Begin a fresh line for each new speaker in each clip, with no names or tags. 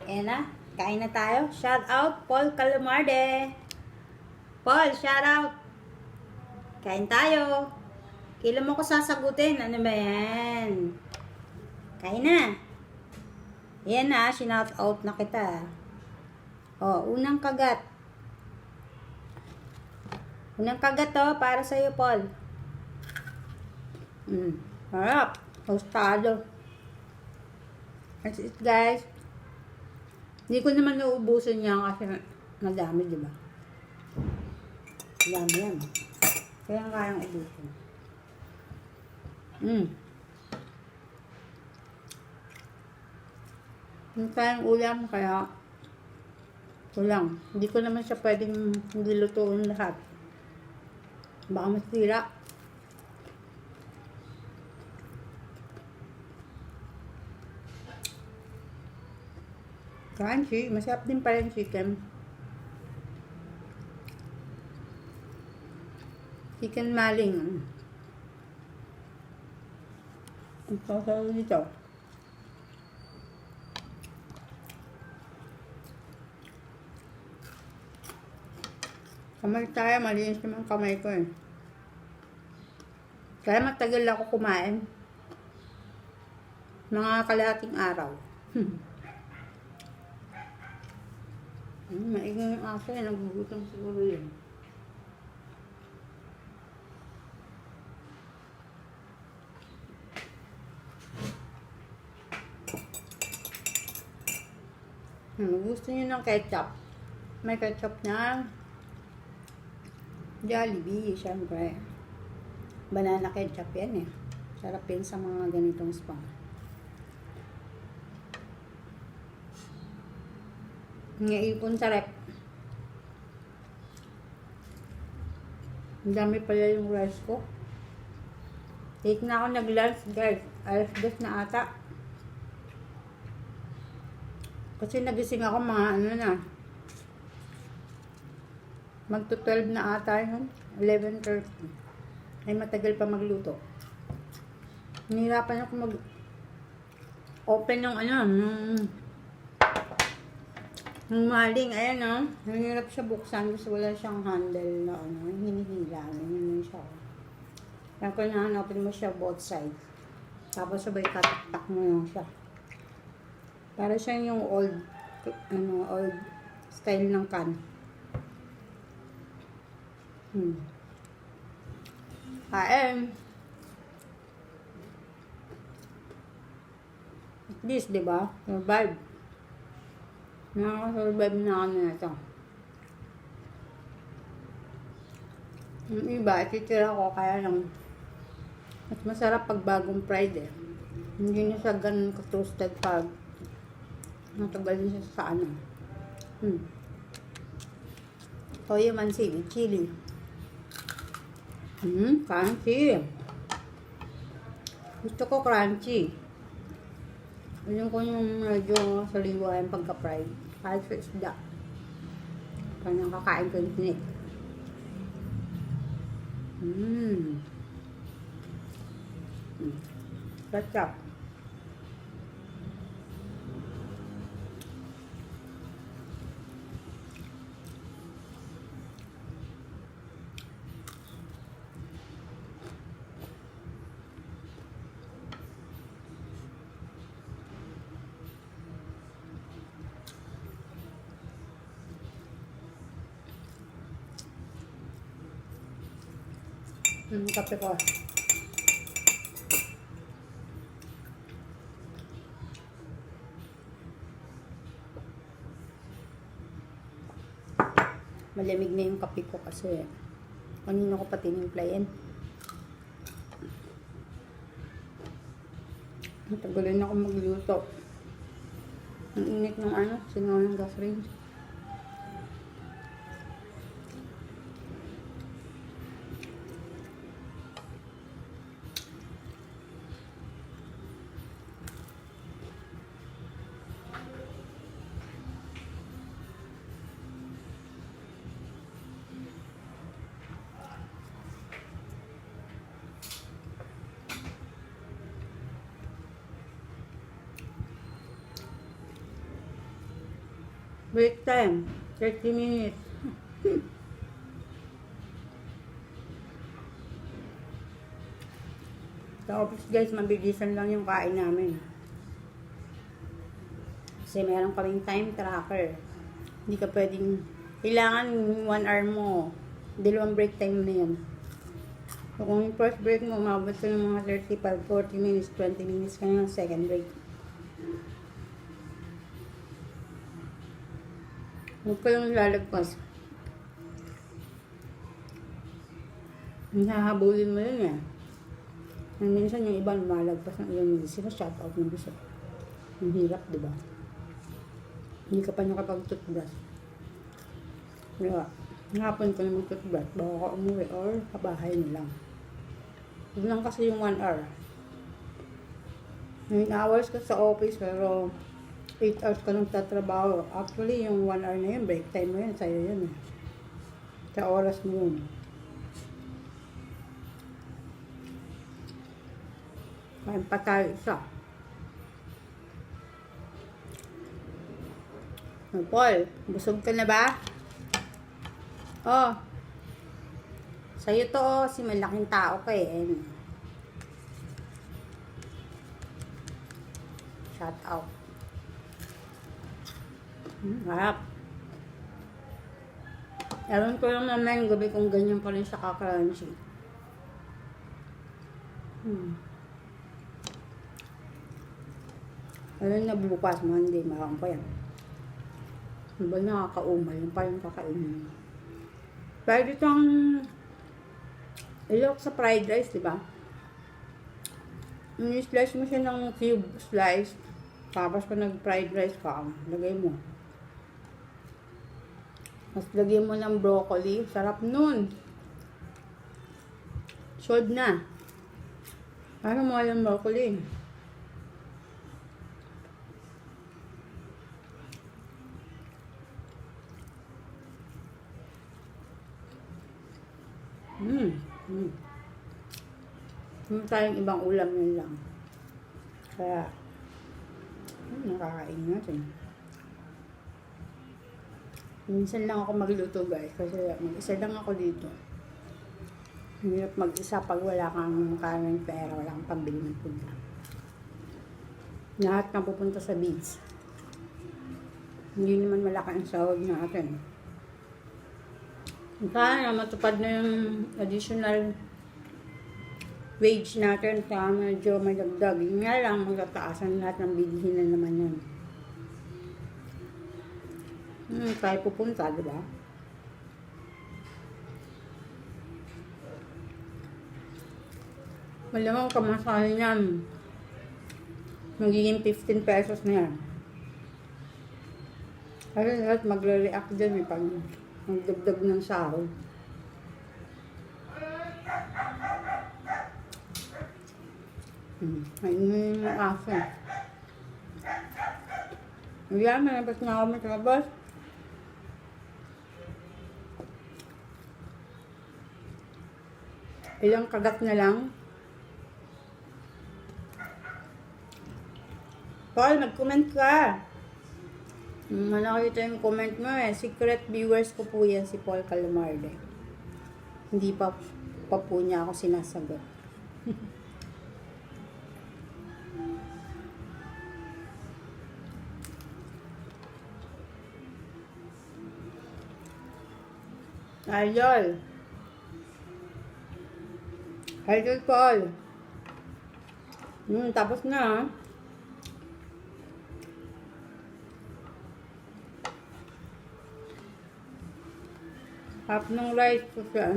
Ayan na. Kain na tayo. Shout out, Paul Calamarde. Paul, shout out. Kain tayo. Kailan mo ko sasagutin? Ano ba yan? Kain na. Ayan na, shout out na kita. Oh, unang kagat. Unang kagat to, para sa'yo, Paul. Harap. Tostado. That's it, guys. Hindi ko naman nauubusan niya kasi madami, di ba? Madami yan. Kaya kayang ubusin. Yung kayang ulam, kaya ito lang. Hindi ko naman siya pwedeng nilutuin lahat. Baka masira. Crunchy. Masarap din pala yung chicken. Chicken maling. Ang sasalo dito. Kamay tayo. Malinis naman kamay ko eh. Kaya matagal ako kumain. Mga kalahating araw. Maingay yung aso eh. Nagugutom siguro yun. Gusto nyo ng ketchup. May ketchup na Jollibee, syempre. Banana ketchup yan eh. Sarap yan sa mga ganitong spam. Ngaipon sa rep. Ang dami pala yung rice ko. Late na ako nag-lunch, guys. Alas 2 na ata. Kasi nagising ako mga ano na. Magto-12 na ata yun. 11:30. Ay matagal pa magluto. Nahirapan ako mag-open yung ano, yung maling, ayan o. Nahirap siya buksan kasi wala siyang handle na ano, hinihila. Ganyan siya. Kaya kung open mo siya both sides. Tapos sabay kataktak mo lang siya. Para siya yung old style ng can. Kain. At least, diba? Survive. Nakaka-survive na ako na ito. Yung iba, ititira ko kaya lang mas masarap pag bagong fried eh. Hindi na siya ganun ka-toasted pag matagal din siya sa ano. Toyo mansi with chili. Crunchy. Gusto ko crunchy. Ayun ko yung medyo saliwa yung pagka-fried. Kahit sa isda. Kanyang kakain ko yung tinik. Ketchup. Kape ko. Malamig na yung kape ko kasi kanina ko pa tinimplayan. Matagalan ako magluto. Ang init ng ano, sinaw ng gas range. Break time. 30 minutes. Sa office guys, mabilisan lang yung kain namin. Kasi meron kaming time tracker. Hindi ka pwedeng, kailangan 1 hour mo. 2 break time na yan. So kung yung first break mo, umabot ka ng mga 35, 40 minutes, 20 minutes ka ng second break. Huwag ka lang lalagpas. Nahabulin mo yun yan. And minsan yung iba lumalagpas ng ilang minutes, sila shut out ng gusto. Ang hirap, diba? Hindi ka pa nakapag-toothbrush. Diba? Hapon ko na mag-toothbrush, baka ka umuwi or kabahay na lang. Yun lang kasi yung 1 hour. 9 hours ka sa office, pero 8 hours ka lang tatrabaho. Actually, yung 1 hour na yun, break time mo yun, sa'yo yun. Sa oras mo yun. Kain pa tayo isa. Paul, busog ka na ba? Oh. Sa'yo to, oh, si malaking tao ka eh. Shout out. Harap. Ewan ko lang naman gabi kung ganyan pa rin siya kakalansi. Alam na bukas, Monday, marang pa yan. Diba nakakaumay, yung parang kakainin. Pero itong ilok sa fried rice, diba? I-slice mo siya ng cube slice. Tapos kung nag-fried rice ka, lagay mo. Tapos lagyan mo ng broccoli. Sarap nun. Sold na. Para mo yung broccoli. Hindi tayong ibang ulam yun lang. Kaya, nakakain natin. Minsan lang ako magluto guys, kasi mag-isa lang ako dito. Hirap mag-isa pag wala kang kaming pera, wala kang pambili ng punta. Lahat kang pupunta sa beach. Hindi naman malaki ang sahod natin. Kaya matupad na yung additional wage natin, kaya medyo madagdag. Yun nga lang, magtataasan lahat ng bilihin na naman yan. Tayo pupunta, diba? Malamang kamasahin yan. Magiging 15 pesos na yan. Kasi lahat magre-react dyan pag magdagdag ng sahod. Ayun yung aso. Ayan, malabas na ako matrabas. Ilang kagat na lang. Paul, mag-comment ka. Nakita yung comment mo eh. Secret viewers ko po yan, si Paul Calamarde. Hindi pa po niya ako sinasagot. Idol. Idol Paul. Tapos na. Half ng rice ko siya,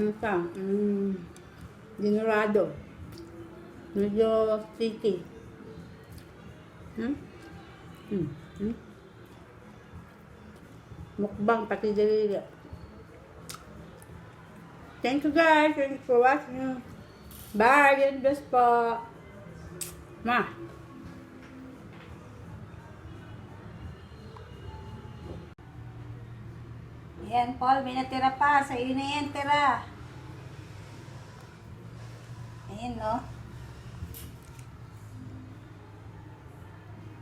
dinurado. Medyo sticky. Mukbang, pati dalili. Thank you guys. Thanks for watching. Bye. God bless po. Ma. Ayan, Paul. May natira pa. Sa iyo na yan, tira. Ayan, no?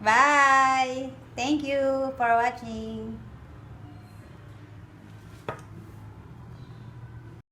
Bye. Thank you for watching.